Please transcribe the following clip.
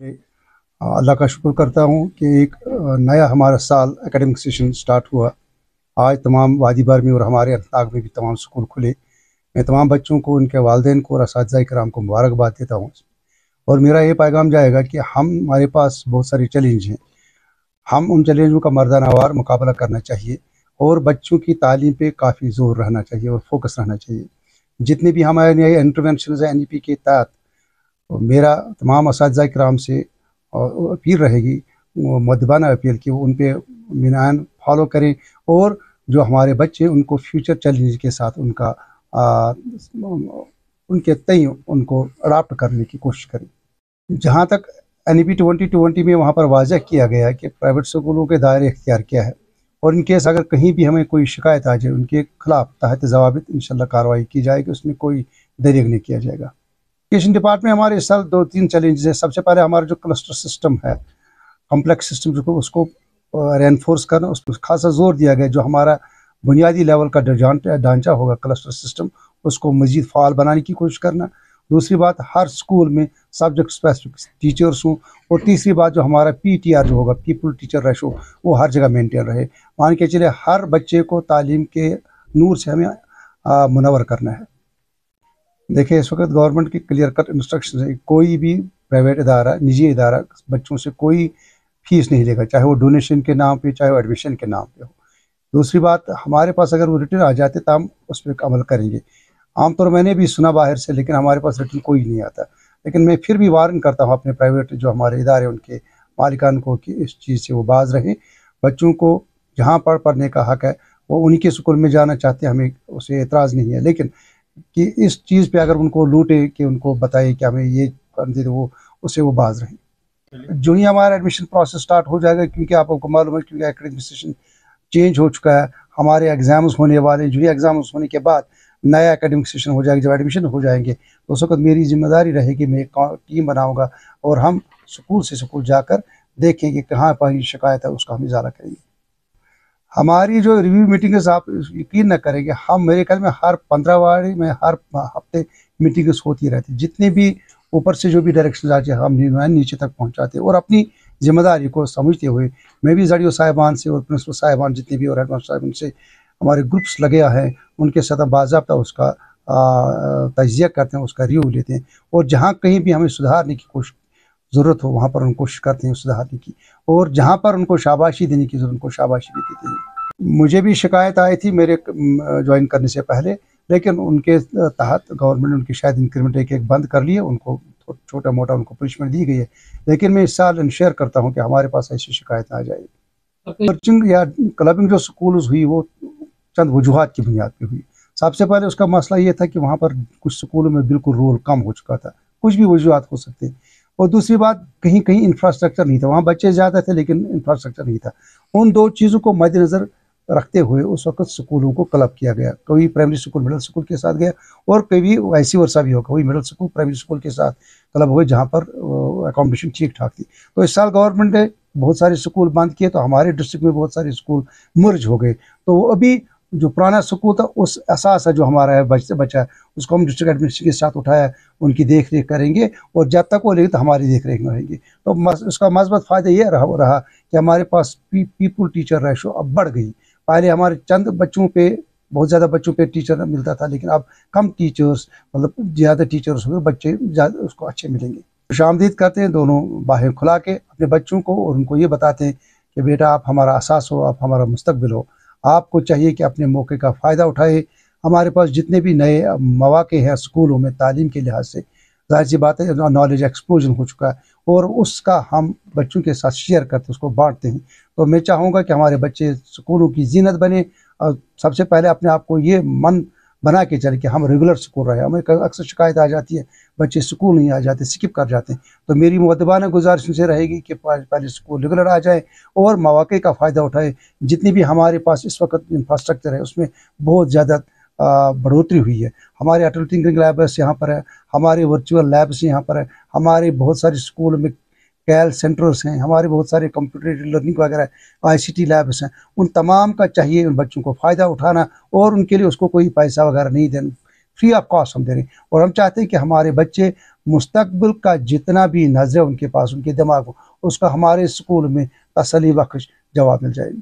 अल्लाह का शुक्र करता हूँ कि एक नया हमारा साल एकेडमिक सेशन स्टार्ट हुआ। आज तमाम वादी भर में और हमारे अनंतनाग में भी तमाम स्कूल खुले। मैं तमाम बच्चों को, उनके वालिदैन को और असातिज़ा कराम को मुबारकबाद देता हूँ। और मेरा ये पैगाम जाएगा कि हमारे पास बहुत सारे चैलेंज हैं, हम उन चैलेंजों का मर्दानावार मुकाबला करना चाहिए और बच्चों की तालीम पे काफ़ी ज़ोर रहना चाहिए और फोकस रहना चाहिए। जितने भी हमारे नए इंटरवेंशन है NEP के तहत, तो मेरा तमाम असातिज़ा किराम से अपील रहेगी, मुअद्दबाना अपील, कि वो उन पे मिनान फॉलो करें और जो हमारे बच्चे उनको फ्यूचर चैलेंज के साथ उनके तय उनको अडाप्ट करने की कोशिश करें। जहाँ तक NEP 2020 में वहाँ पर वाज़ह किया गया है कि प्राइवेट स्कूलों के दायरे इख्तियार क्या है, और इन केस अगर कहीं भी हमें कोई शिकायत आ जाए उनके खिलाफ तहत ज़वाबित इंशाल्लाह कार्रवाई की जाएगी, उसमें कोई देरी नहीं किया जाएगा। एजुकेशन डिपार्टमेंट में हमारे इस साल 2-3 चैलेंजेस हैं। सबसे पहले हमारा जो क्लस्टर सिस्टम है, कॉम्प्लेक्स सिस्टम, जो उसको रेनफोर्स करना, उस पर खासा जोर दिया गया। जो हमारा बुनियादी लेवल का ढांचा होगा क्लस्टर सिस्टम, उसको मजीद फ़ाल बनाने की कोशिश करना। दूसरी बात, हर स्कूल में सब्जेक्ट स्पेसिफिक टीचर्स हों। और तीसरी बात, जो हमारा PTR जो होगा, पीपल टीचर रेशो, वो हर जगह मेंटेन रहे। मान के चले हर बच्चे को तालीम के नूर से हमें मुनव्वर करना है। देखिए, इस वक्त गवर्नमेंट की क्लियर कट इंस्ट्रक्शन है, कोई भी प्राइवेट इदारा, निजी इदारा बच्चों से कोई फीस नहीं लेगा, चाहे वो डोनेशन के नाम पे, चाहे वो एडमिशन के नाम पे हो। दूसरी बात, हमारे पास अगर वो रिटर्न आ जाते तो हम उस पर अमल करेंगे। आमतौर मैंने भी सुना बाहर से, लेकिन हमारे पास रिटर्न कोई नहीं आता। लेकिन मैं फिर भी वार्न करता हूँ अपने प्राइवेट जो हमारे इदारे उनके मालिकान को कि इस चीज़ से वो बाज रहें। बच्चों को जहाँ पढ़ने का हक है, वो उन्हीं के स्कूल में जाना चाहते हैं, हमें उसे एतराज़ नहीं है। लेकिन कि इस चीज़ पे अगर उनको लूटे, कि उनको बताए कि हमें ये कर दे, तो वो उससे वो बाज रहें। जो ही हमारा एडमिशन प्रोसेस स्टार्ट हो जाएगा, क्योंकि आपको मालूम है, क्योंकि एकेडमिक सेशन चेंज हो चुका है, हमारे एग्ज़ाम्स होने वाले। जो ही एग्ज़ाम्स होने के बाद नया एकेडमिक सेशन हो जाएगा, जब एडमिशन हो जाएंगे, तो उस वक्त मेरी जिम्मेदारी रहेगी, मैं एक टीम बनाऊँगा और हम स्कूल से स्कूल जाकर देखेंगे कहाँ पर शिकायत है, उसका हम इजाला करेंगे। हमारी जो रिव्यू मीटिंग्स, आप यकीन न करेंगे, हम मेरे ख्याल में हर 15वारी में हर हफ्ते मीटिंग्स होती रहती। जितने भी ऊपर से जो भी डायरेक्शन आते हैं, हम नीचे तक पहुंचाते हैं। और अपनी जिम्मेदारी को समझते हुए मैं भी जड़ियों साहिबान से और प्रिंसिपल साहिबान जितने भी और हेडमास्टर साहिब, उनसे हमारे ग्रुप्स लगे हैं, उनके साथ बाज़ाब्ता उसका तजिया करते हैं, उसका रिव्यू लेते हैं। और जहाँ कहीं भी हमें सुधारने की कोशिश ज़रूरत हो, वहाँ पर उनको कोशिश करते हैं सुधारने की। और जहाँ पर उनको शाबाशी देने की ज़रूरत, उनको शाबाशी भी देते हैं। मुझे भी शिकायत आई थी मेरे ज्वाइन करने से पहले, लेकिन उनके तहत गवर्नमेंट ने उनकी शायद इंक्रीमेंट एक बंद कर लिए, उनको छोटा मोटा उनको पनिशमेंट दी गई है। लेकिन मैं इस साल इंश्योर करता हूँ कि हमारे पास ऐसी शिकायत ना आ जाएगी। सर्चिंग या क्लबिंग जो स्कूल हुई, वो चंद वजूहत की बुनियाद पर हुई। सबसे पहले उसका मसला ये था कि वहाँ पर कुछ स्कूलों में बिल्कुल रोल कम हो चुका था, कुछ भी वजूहत हो सकते। और दूसरी बात, कहीं कहीं इंफ्रास्ट्रक्चर नहीं था, वहाँ बच्चे ज़्यादा थे लेकिन इंफ्रास्ट्रक्चर नहीं था। उन दो चीज़ों को मद्देनज़र रखते हुए उस वक्त स्कूलों को क्लब किया गया। कोई प्राइमरी स्कूल मिडिल स्कूल के साथ गया, और कभी ऐसी वर्षा भी होगा, कोई मिडिल स्कूल प्राइमरी स्कूल के साथ क्लब हुए जहाँ पर अकोमोडेशन ठीक ठाक थी। तो इस साल गवर्नमेंट ने बहुत सारे स्कूल बंद किए, तो हमारे डिस्ट्रिक्ट में बहुत सारे स्कूल मर्ज हो गए। तो अभी जो पुराना स्कूल था, उस एहसास है जो हमारा है बचा है, उसको हम डिस्ट्रिक्ट एडमिनिस्ट्रेशन के साथ उठाया, उनकी देख रेख करेंगे, और जब तक वो लेंगे तो हमारी देख रेख में रहेंगे। तो उसका मज़बूत फ़ायदा ये रहा कि हमारे पास पीपल टीचर रेशो अब बढ़ गई। पहले हमारे चंद बच्चों पे, बहुत ज़्यादा बच्चों पे टीचर मिलता था, लेकिन अब कम टीचर्स, मतलब ज़्यादा टीचर्स होंगे, बच्चे ज़्यादा उसको अच्छे मिलेंगे। खुशामदीद करते हैं दोनों बाहें खुला के अपने बच्चों को, और उनको ये बताते हैं कि बेटा, आप हमारा असास हो, आप हमारा मुस्तकबिल हो, आपको चाहिए कि अपने मौके का फ़ायदा उठाए। हमारे पास जितने भी नए मौके हैं स्कूलों में तालीम के लिहाज से, ज़ाहिर सी बात है, नॉलेज एक्सप्लोजन हो चुका है, और उसका हम बच्चों के साथ शेयर करते हैं, उसको बांटते हैं। तो मैं चाहूँगा कि हमारे बच्चे स्कूलों की जीनत बने, और सबसे पहले अपने आप को ये मन बना के चले कि हम रेगुलर स्कूल रहे। हमें अक्सर शिकायत आ जाती है, बच्चे स्कूल नहीं आ जाते, स्किप कर जाते हैं। तो मेरी मुअद्दबाना गुजारिश से रहेगी कि पहले स्कूल रेगुलर आ जाए और मौके का फ़ायदा उठाए। जितनी भी हमारे पास इस वक्त इंफ्रास्ट्रक्चर है, उसमें बहुत ज़्यादा बढ़ोतरी हुई है। हमारे अटल टिंकरिंग लैब्स यहाँ पर है, हमारे वर्चुअल लैब्स यहाँ पर है, हमारे बहुत सारे स्कूल में कैल सेंटर्स हैं, हमारे बहुत सारे कंप्यूटर लर्निंग वगैरह ICT लैब्स हैं। उन तमाम का चाहिए उन बच्चों को फ़ायदा उठाना, और उनके लिए उसको कोई पैसा वगैरह नहीं देना, फ्री ऑफ कॉस्ट हम दे रहे हैं। और हम चाहते हैं कि हमारे बच्चे मुस्तकबिल का जितना भी नज़र उनके पास, उनके दिमाग में, उसका हमारे स्कूल में तसल्ली बख्श जवाब मिल जाएगा।